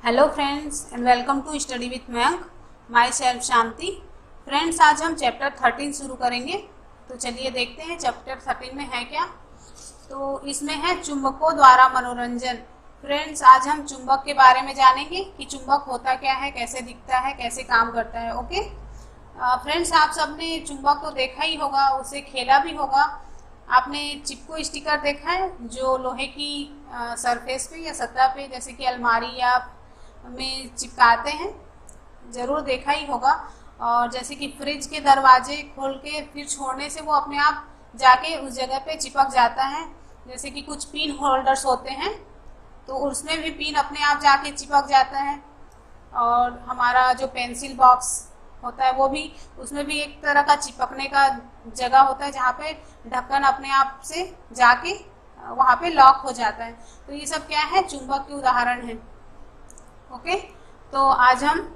Hello friends and welcome to study with Mayank. Myself Shanti. Friends, आज हम chapter 13 शुरू करेंगे। तो चलिए देखते हैं चैप्टर 13 में है क्या। तो इसमें है चुंबकों द्वारा मनोरंजन। फ्रेंड्स, आज हम चुंबक के बारे में जानेंगे कि चुंबक होता क्या है, कैसे दिखता है, कैसे काम करता है। ओके फ्रेंड्स, आप सबने चुंबक तो देखा ही होगा, उसे खेला भी होगा। आपने चिपको स्टिकर देखा है जो लोहे की सरफेस पे या सतह पे, जैसे कि अलमारी या में चिपकाते हैं, ज़रूर देखा ही होगा। और जैसे कि फ्रिज के दरवाजे खोल के फिर छोड़ने से वो अपने आप जाके उस जगह पे चिपक जाता है। जैसे कि कुछ पिन होल्डर्स होते हैं तो उसमें भी पिन अपने आप जाके चिपक जाता है। और हमारा जो पेंसिल बॉक्स होता है वो भी, उसमें भी एक तरह का चिपकने का जगह होता है जहाँ पे ढक्कन अपने आप से जाके वहाँ पे लॉक हो जाता है। तो ये सब क्या है, चुंबक के उदाहरण हैं। ओके, तो आज हम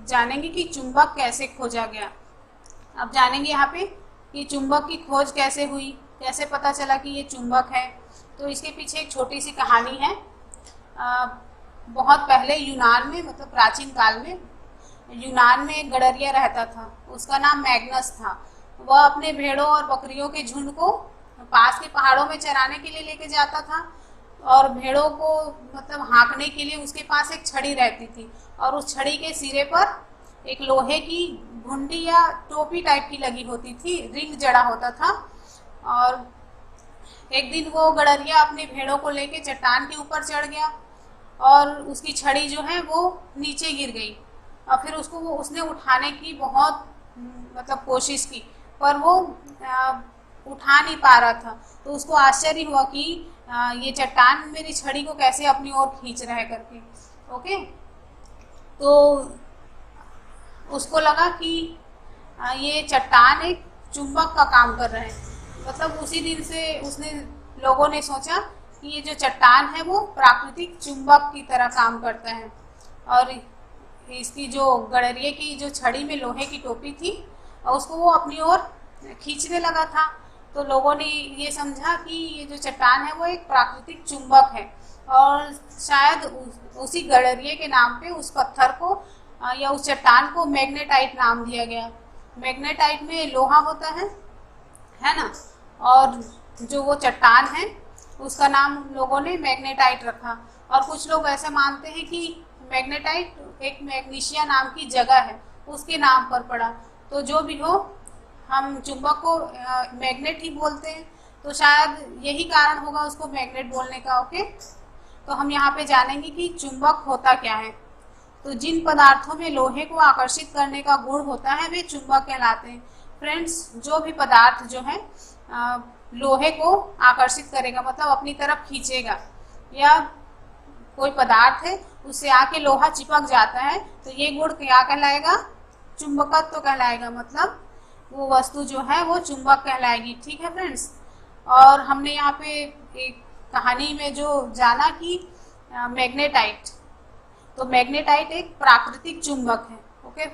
जानेंगे कि चुंबक कैसे खोजा गया। अब जानेंगे यहाँ पे कि चुंबक की खोज कैसे हुई, कैसे पता चला कि ये चुंबक है। तो इसके पीछे एक छोटी सी कहानी है। बहुत पहले यूनान में, मतलब प्राचीन काल में यूनान में एक गडरिया रहता था। उसका नाम मैग्नस था। वह अपने भेड़ों और बकरियों के झुंड को पास के पहाड़ों में चराने के लिए लेके जाता था। और भेड़ों को मतलब हाँकने के लिए उसके पास एक छड़ी रहती थी, और उस छड़ी के सिरे पर एक लोहे की घुंडी या टोपी टाइप की लगी होती थी, रिंग जड़ा होता था। और एक दिन वो गडरिया अपने भेड़ों को लेके चट्टान के ऊपर चढ़ गया और उसकी छड़ी जो है वो नीचे गिर गई। और फिर उसने उठाने की बहुत मतलब कोशिश की, पर वो उठा नहीं पा रहा था। तो उसको आश्चर्य हुआ कि ये चट्टान मेरी छड़ी को कैसे अपनी ओर खींच रहा है करके। ओके, तो उसको लगा कि ये चट्टान एक चुंबक का काम कर रहे हैं। मतलब उसी दिन से लोगों ने सोचा कि ये जो चट्टान है वो प्राकृतिक चुंबक की तरह काम करता है। और इसकी जो गडरिये की जो छड़ी में लोहे की टोपी थी, उसको वो अपनी ओर खींचने लगा था। तो लोगों ने ये समझा कि ये जो चट्टान है वो एक प्राकृतिक चुंबक है। और शायद उसी गडरिये के नाम पे उस पत्थर को या उस चट्टान को मैग्नेटाइट नाम दिया गया। मैग्नेटाइट में लोहा होता है ना। और जो वो चट्टान है उसका नाम लोगों ने मैग्नेटाइट रखा। और कुछ लोग ऐसे मानते हैं कि मैग्नेटाइट एक मैग्नीशिया नाम की जगह है, उसके नाम पर पड़ा। तो जो भी हो, हम चुंबक को मैग्नेट ही बोलते हैं, तो शायद यही कारण होगा उसको मैग्नेट बोलने का। ओके, तो हम यहाँ पे जानेंगे कि चुंबक होता क्या है। तो जिन पदार्थों में लोहे को आकर्षित करने का गुण होता है वे चुंबक कहलाते हैं। फ्रेंड्स, जो भी पदार्थ जो है लोहे को आकर्षित करेगा, मतलब अपनी तरफ खींचेगा, या कोई पदार्थ है उससे आके लोहा चिपक जाता है, तो ये गुण क्या कहलाएगा, चुंबकत्व कहलाएगा। मतलब वो वस्तु जो है वो चुंबक कहलाएगी। ठीक है फ्रेंड्स। और हमने यहाँ पे एक कहानी में जो जाना कि मैग्नेटाइट, तो मैग्नेटाइट एक प्राकृतिक चुंबक है। ओके,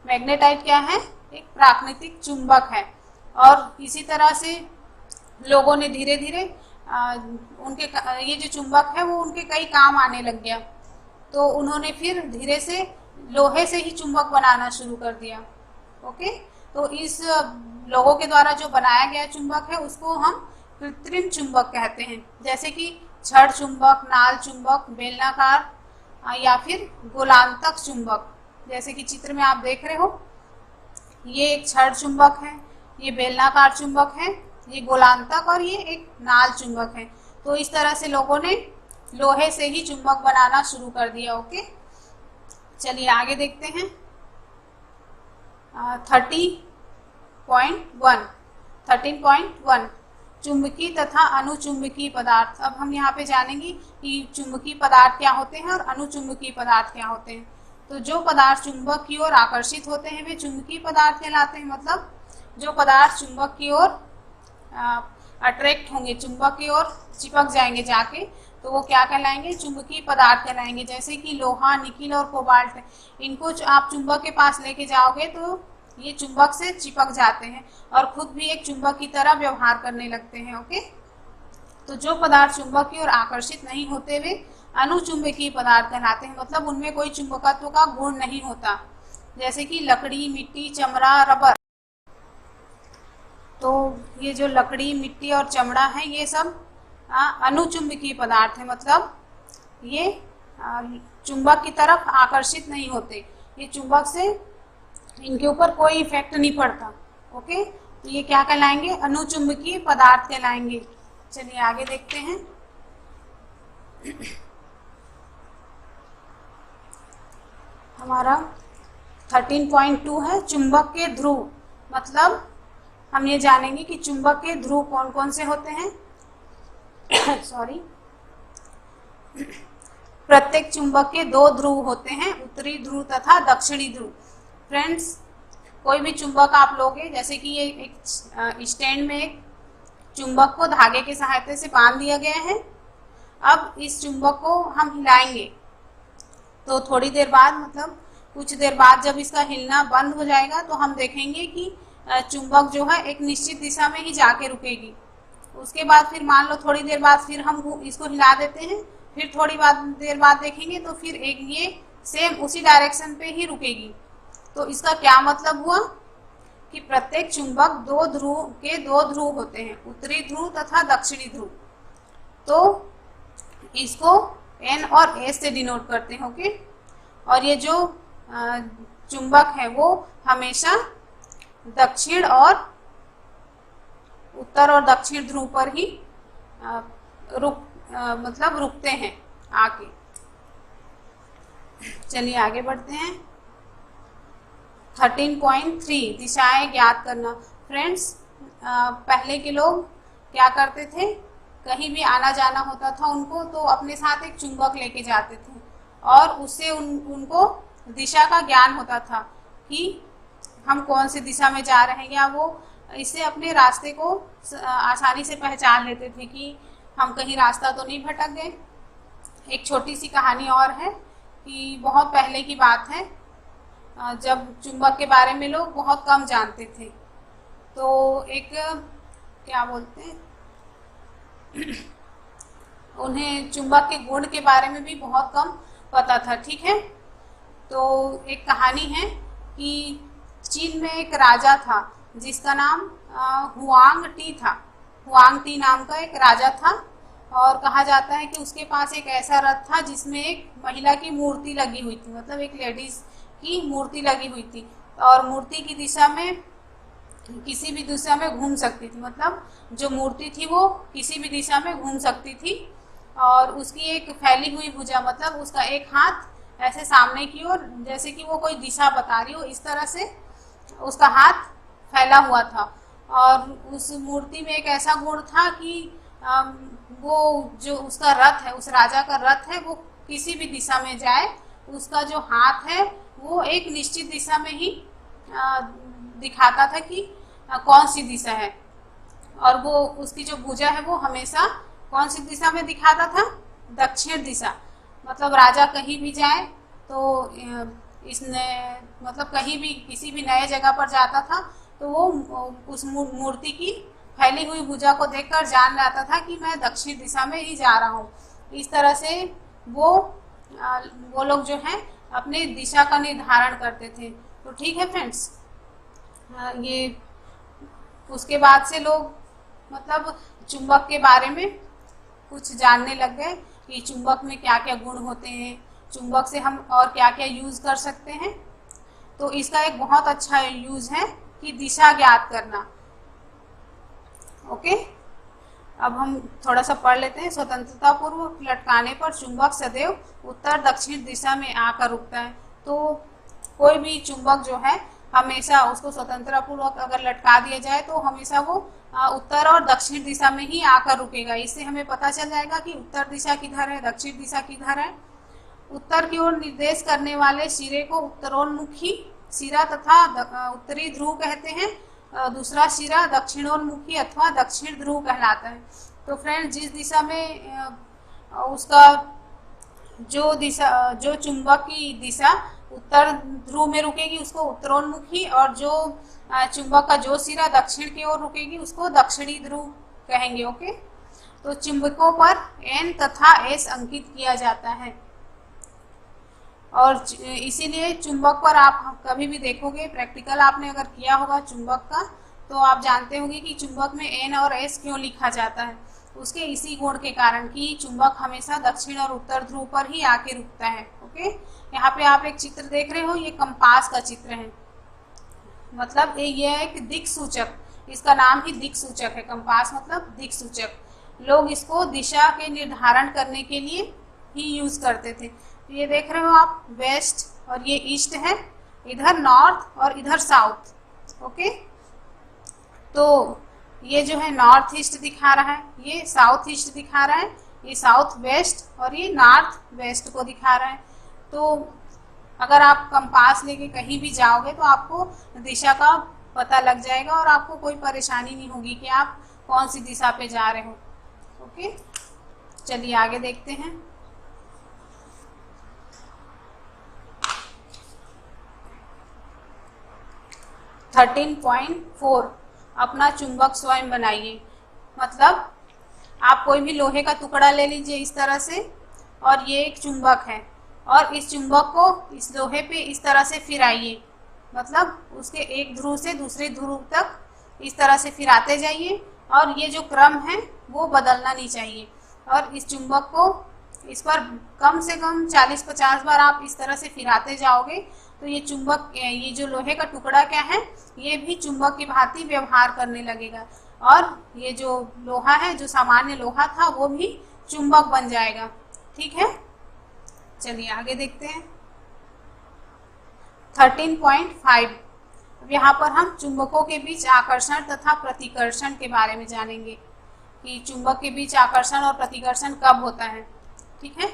मैग्नेटाइट क्या है, एक प्राकृतिक चुंबक है। और इसी तरह से लोगों ने धीरे धीरे उनके ये जो चुंबक है वो उनके कई काम आने लग गया। तो उन्होंने फिर धीरे से लोहे से ही चुंबक बनाना शुरू कर दिया। ओके, तो इस लोगों के द्वारा जो बनाया गया चुंबक है उसको हम कृत्रिम चुंबक कहते हैं। जैसे कि छड़ चुंबक, नाल चुंबक, बेलनाकार या फिर गोलांतक चुंबक। जैसे कि चित्र में आप देख रहे हो, ये एक छड़ चुंबक है, ये बेलनाकार चुंबक है, ये गोलांतक, और ये एक नाल चुंबक है। तो इस तरह से लोगों ने लोहे से ही चुंबक बनाना शुरू कर दिया। ओके, चलिए आगे देखते हैं। 13.1 चुंबकीय तथा अनुचुंबकीय पदार्थ। अब हम यहाँ पे जानेंगे कि चुंबकीय पदार्थ क्या होते हैं और अनुचुंबकीय पदार्थ क्या होते हैं। तो जो पदार्थ चुंबक की ओर आकर्षित होते हैं वे चुंबकीय पदार्थ कहलाते हैं। मतलब जो पदार्थ चुंबक की ओर अट्रैक्ट होंगे, चुंबक की ओर चिपक जाएंगे जाके, तो वो क्या कहलाएंगे, चुंबकीय पदार्थ कहलाएंगे। जैसे कि लोहा, निकिल और कोबाल्ट, इनको आप चुंबक के पास लेके जाओगे तो ये चुंबक से चिपक जाते हैं और खुद भी एक चुंबक की तरह व्यवहार करने लगते हैं। ओके, तो जो पदार्थ चुंबक की ओर आकर्षित नहीं होते वे अनुचुंबकीय पदार्थ कहलाते हैं, मतलब उनमें कोई चुंबकत्व का गुण नहीं होता, जैसे कि लकड़ी, मिट्टी, चमड़ा, रबर। तो ये जो लकड़ी, मिट्टी और चमड़ा है ये सब अनुचुंबकीय पदार्थ है, मतलब ये चुंबक की तरफ आकर्षित नहीं होते, ये चुंबक से इनके ऊपर कोई इफेक्ट नहीं पड़ता। ओके, तो ये क्या कहलाएंगे? अनुचुंबकीय पदार्थ कहलाएंगे। चलिए आगे देखते हैं। हमारा 13.2 है चुंबक के ध्रुव, मतलब हम ये जानेंगे कि चुंबक के ध्रुव कौन कौन से होते हैं। सॉरी, प्रत्येक चुंबक के 2 ध्रुव होते हैं, उत्तरी ध्रुव तथा दक्षिणी ध्रुव। फ्रेंड्स, कोई भी चुंबक आप लोगे, जैसे कि ये एक स्टैंड में एक चुंबक को धागे की सहायता से बांध दिया गया है। अब इस चुंबक को हम हिलाएंगे तो थोड़ी देर बाद, मतलब कुछ देर बाद जब इसका हिलना बंद हो जाएगा तो हम देखेंगे कि चुंबक जो है एक निश्चित दिशा में ही जाके रुकेगी। उसके बाद फिर मान लो थोड़ी देर बाद फिर हम इसको हिला देते हैं, फिर थोड़ी देर बाद देखेंगे तो फिर एक ये सेम उसी डायरेक्शन पे ही रुकेगी। तो इसका क्या मतलब हुआ कि प्रत्येक चुंबक 2 ध्रुव होते हैं, उत्तरी ध्रुव तथा दक्षिणी ध्रुव। तो इसको N और S से डिनोट करते हैं। ओके, और ये जो चुंबक है वो हमेशा दक्षिण और उत्तर और दक्षिण ध्रुव पर ही मतलब रुकते हैं आके। चलिए आगे बढ़ते हैं। 13.3 दिशाएं ज्ञात करना। फ्रेंड्स, पहले के लोग क्या करते थे, कहीं भी आना जाना होता था उनको तो अपने साथ एक चुंबक लेके जाते थे और उससे उनको दिशा का ज्ञान होता था कि हम कौन सी दिशा में जा रहे हैं, या वो इससे अपने रास्ते को आसानी से पहचान लेते थे कि हम कहीं रास्ता तो नहीं भटक गए। एक छोटी सी कहानी और है कि बहुत पहले की बात है, जब चुंबक के बारे में लोग बहुत कम जानते थे, तो एक क्या बोलते हैं उन्हें चुंबक के गुण के बारे में भी बहुत कम पता था। ठीक है, तो एक कहानी है कि चीन में एक राजा था जिसका नाम हुआंग टी था। हुआंग टी नाम का एक राजा था और कहा जाता है कि उसके पास एक ऐसा रथ था जिसमें एक महिला की मूर्ति लगी हुई थी, मतलब एक लेडीज की मूर्ति लगी हुई थी और मूर्ति की दिशा में किसी भी दिशा में घूम सकती थी, मतलब जो मूर्ति थी वो किसी भी दिशा में घूम सकती थी और उसकी एक फैली हुई भुजा, मतलब उसका एक हाथ ऐसे सामने की ओर, जैसे कि वो कोई दिशा बता रही हो, इस तरह से उसका हाथ फैला हुआ था। और उस मूर्ति में एक ऐसा गुण था कि वो जो उसका रथ है, उस राजा का रथ है, वो किसी भी दिशा में जाए उसका जो हाथ है वो एक निश्चित दिशा में ही दिखाता था कि कौन सी दिशा है, और वो उसकी जो भुजा है वो हमेशा कौन सी दिशा में दिखाता था, दक्षिण दिशा। मतलब राजा कहीं भी जाए तो इसने मतलब कहीं भी किसी भी नए जगह पर जाता था तो वो उस मूर्ति की फैली हुई भुजा को देखकर जान जाता था कि मैं दक्षिण दिशा में ही जा रहा हूँ। इस तरह से वो लोग जो हैं अपने दिशा का निर्धारण करते थे। तो ठीक है फ्रेंड्स, ये उसके बाद से लोग मतलब चुंबक के बारे में कुछ जानने लग गए कि चुंबक में क्या क्या गुण होते हैं, चुंबक से हम और क्या क्या यूज कर सकते हैं। तो इसका एक बहुत अच्छा यूज है कि दिशा ज्ञात करना। ओके, अब हम थोड़ा सा पढ़ लेते हैं। स्वतंत्रता पूर्व लटकाने पर चुंबक सदैव उत्तर दक्षिण दिशा में आकर रुकता है। तो कोई भी चुंबक जो है हमेशा उसको स्वतंत्रता पूर्वक अगर लटका दिया जाए तो हमेशा वो उत्तर और दक्षिण दिशा में ही आकर रुकेगा। इससे हमें पता चल जाएगा कि उत्तर दिशा किधर है, दक्षिण दिशा किधर है। उत्तर की ओर निर्देश करने वाले सिरे को उत्तरोन्मुखी सिरा तथा उत्तरी ध्रुव कहते हैं। दूसरा सिरा दक्षिणोन्मुखी अथवा दक्षिण ध्रुव कहलाता है। तो फ्रेंड, जिस दिशा में उसका जो चुंबक की दिशा उत्तर ध्रुव में रुकेगी उसको उत्तरोन्मुखी, और जो चुंबक का जो सिरा दक्षिण की ओर रुकेगी उसको दक्षिणी ध्रुव कहेंगे। ओके, तो चुंबकों पर N तथा S अंकित किया जाता है। और इसीलिए चुंबक पर आप कभी भी देखोगे, प्रैक्टिकल आपने अगर किया होगा चुंबक का, तो आप जानते होंगे कि चुंबक में N और S क्यों लिखा जाता है। उसके इसी गुण के कारण कि चुंबक हमेशा दक्षिण और उत्तर ध्रुव पर ही आके रुकता है। ओके, यहाँ पे आप एक चित्र देख रहे हो, ये कंपास का चित्र है। मतलब ये एक दिक सूचक, इसका नाम ही दिक सूचक है। कंपास मतलब दिक सूचक। लोग इसको दिशा के निर्धारण करने के लिए ही यूज करते थे। तो ये देख रहे हो आप, वेस्ट और ये ईस्ट है, इधर नॉर्थ और इधर साउथ। ओके, तो ये जो है नॉर्थ ईस्ट दिखा रहा है, ये साउथ ईस्ट दिखा रहा है, ये साउथ वेस्ट और ये नॉर्थ वेस्ट को दिखा रहा है। तो अगर आप कंपास लेके कहीं भी जाओगे तो आपको दिशा का पता लग जाएगा और आपको कोई परेशानी नहीं होगी कि आप कौन सी दिशा पे जा रहे हो। ओके, चलिए आगे देखते हैं। थर्टीन पॉइंट 4 अपना चुंबक स्वयं बनाइए। मतलब आप कोई भी लोहे का टुकड़ा ले लीजिए इस तरह से, और ये एक चुंबक है, और इस चुंबक को इस लोहे पे इस तरह से फिराइए। मतलब उसके एक ध्रुव से दूसरे ध्रुव तक इस तरह से फिराते जाइए, और ये जो क्रम है वो बदलना नहीं चाहिए। और इस चुंबक को इस पर कम से कम 40-50 बार आप इस तरह से फिराते जाओगे तो ये चुंबक, ये जो लोहे का टुकड़ा क्या है, ये भी चुंबक की भांति व्यवहार करने लगेगा, और ये जो लोहा है, जो सामान्य लोहा था, वो भी चुंबक बन जाएगा। ठीक है, चलिए आगे देखते हैं। 13.5 अब यहाँ पर हम चुंबकों के बीच आकर्षण तथा प्रतिकर्षण के बारे में जानेंगे कि चुंबक के बीच आकर्षण और प्रतिकर्षण कब होता है। ठीक है,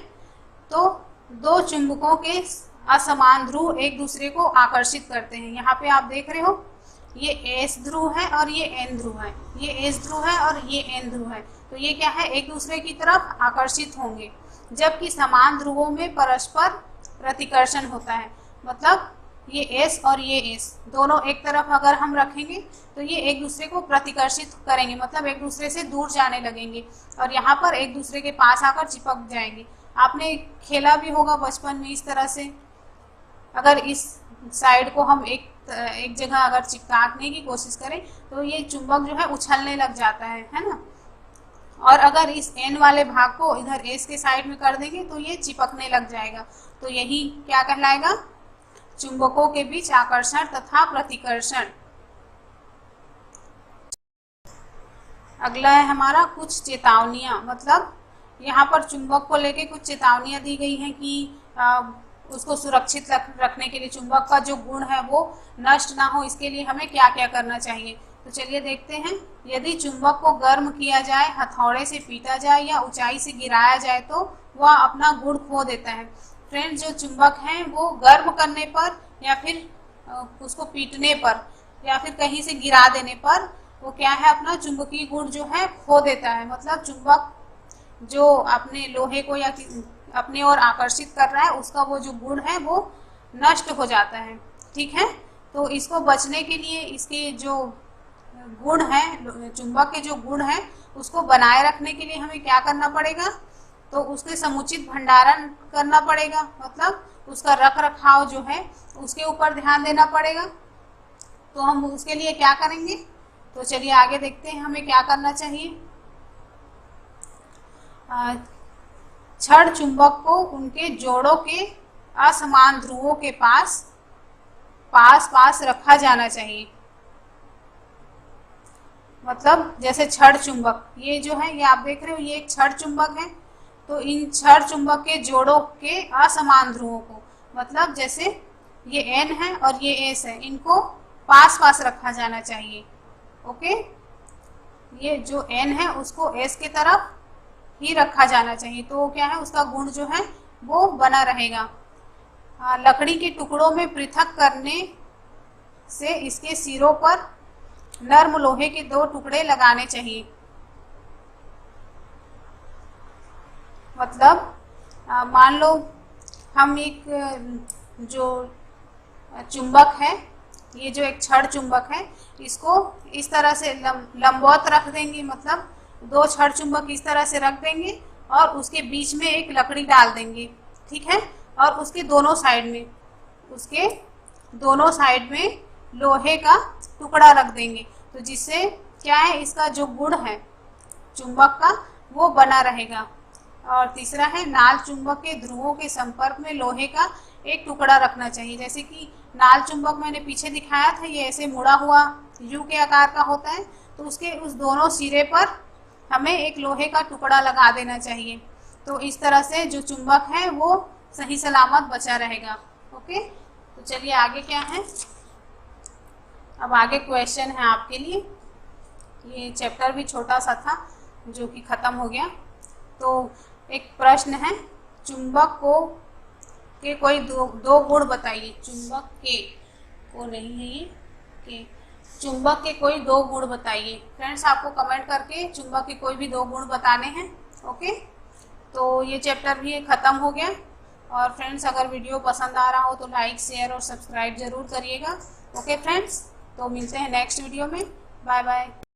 तो दो चुंबकों के असमान ध्रुव एक दूसरे को आकर्षित करते हैं। यहाँ पे आप देख रहे हो, ये S ध्रुव है और ये N ध्रुव है, ये S ध्रुव है और ये N ध्रुव है। तो ये क्या है, एक दूसरे की तरफ आकर्षित होंगे, जबकि समान ध्रुवों में परस्पर प्रतिकर्षण होता है। मतलब ये S और ये S दोनों एक तरफ अगर हम रखेंगे तो ये एक दूसरे को प्रतिकर्षित करेंगे, मतलब एक दूसरे से दूर जाने लगेंगे, और यहाँ पर एक दूसरे के पास आकर चिपक जाएंगे। आपने खेला भी होगा बचपन में इस तरह से। अगर इस साइड को हम एक जगह अगर चिपकाने की कोशिश करें तो ये चुंबक जो है उछलने लग जाता है ना। और अगर इस N वाले भाग को इधर S के साइड में कर देंगे तो ये चिपकने लग जाएगा। तो यही क्या कहलाएगा, चुंबकों के बीच आकर्षण तथा प्रतिकर्षण। अगला है हमारा कुछ चेतावनियां। मतलब यहाँ पर चुंबक को लेके कुछ चेतावनियां दी गई हैं कि उसको सुरक्षित रखने के लिए, चुंबक का जो गुण है वो नष्ट ना हो, इसके लिए हमें क्या क्या करना चाहिए। तो चलिए देखते हैं। यदि चुंबक को गर्म किया जाए, हथौड़े से पीटा जाए या ऊंचाई से गिराया जाए तो वह अपना गुण खो देता है। फ्रेंड्स, जो चुंबक है वो गर्म करने पर या फिर उसको पीटने पर या फिर कहीं से गिरा देने पर वो क्या है, अपना चुंबकीय गुण जो है खो देता है। मतलब चुंबक जो अपने लोहे को या अपने ओर आकर्षित कर रहा है, उसका वो जो गुण है वो नष्ट हो जाता है। ठीक है, तो इसको बचने के लिए इसके जो गुण है, चुंबक के जो गुण है, उसको बनाए रखने के लिए हमें क्या करना पड़ेगा, तो उसके समुचित भंडारण करना पड़ेगा। मतलब उसका रख रखाव जो है उसके ऊपर ध्यान देना पड़ेगा। तो हम उसके लिए क्या करेंगे, तो चलिए आगे देखते हैं हमें क्या करना चाहिए। छड़ चुंबक को उनके जोड़ों के असमान ध्रुवों के पास रखा जाना चाहिए। मतलब जैसे छड़ चुंबक, ये जो है, ये आप देख रहे हो, ये एक छड़ चुंबक है। तो इन छड़ चुंबक के जोड़ों के असमान ध्रुवों को, मतलब जैसे ये N है और ये S है, इनको पास पास रखा जाना चाहिए। ओके, ये जो N है उसको S के तरफ ही रखा जाना चाहिए। तो क्या है, उसका गुण जो है वो बना रहेगा। लकड़ी के टुकड़ों में पृथक करने से इसके सिरों पर नर्म लोहे के 2 टुकड़े लगाने चाहिए। मतलब मान लो हम एक जो चुंबक है, ये जो एक छड़ चुंबक है, इसको इस तरह से लंबवत रख देंगे। मतलब दो छड़ चुंबक इस तरह से रख देंगे और उसके बीच में एक लकड़ी डाल देंगे, ठीक है। और उसके दोनों साइड में लोहे का टुकड़ा रख देंगे, तो जिससे क्या है, इसका जो गुण है चुंबक का वो बना रहेगा। और तीसरा है नाल चुंबक के ध्रुवों के संपर्क में लोहे का एक टुकड़ा रखना चाहिए। जैसे कि नाल चुंबक मैंने पीछे दिखाया था, ये ऐसे मुड़ा हुआ यू के आकार का होता है, तो उसके उस दोनों सिरे पर हमें एक लोहे का टुकड़ा लगा देना चाहिए। तो इस तरह से जो चुंबक है वो सही सलामत बचा रहेगा। ओके, तो चलिए आगे क्या है। अब आगे क्वेश्चन है आपके लिए। ये चैप्टर भी छोटा सा था जो कि खत्म हो गया। तो एक प्रश्न है, चुंबक के कोई दो गुण बताइए। चुंबक के को नहीं है ये, के चुंबक के कोई दो गुण बताइए। फ्रेंड्स, आपको कमेंट करके चुंबक के कोई भी दो गुण बताने हैं। ओके, तो ये चैप्टर भी खत्म हो गया। और फ्रेंड्स, अगर वीडियो पसंद आ रहा हो तो लाइक, शेयर और सब्सक्राइब जरूर करिएगा। ओके फ्रेंड्स, तो मिलते हैं नेक्स्ट वीडियो में। Bye bye.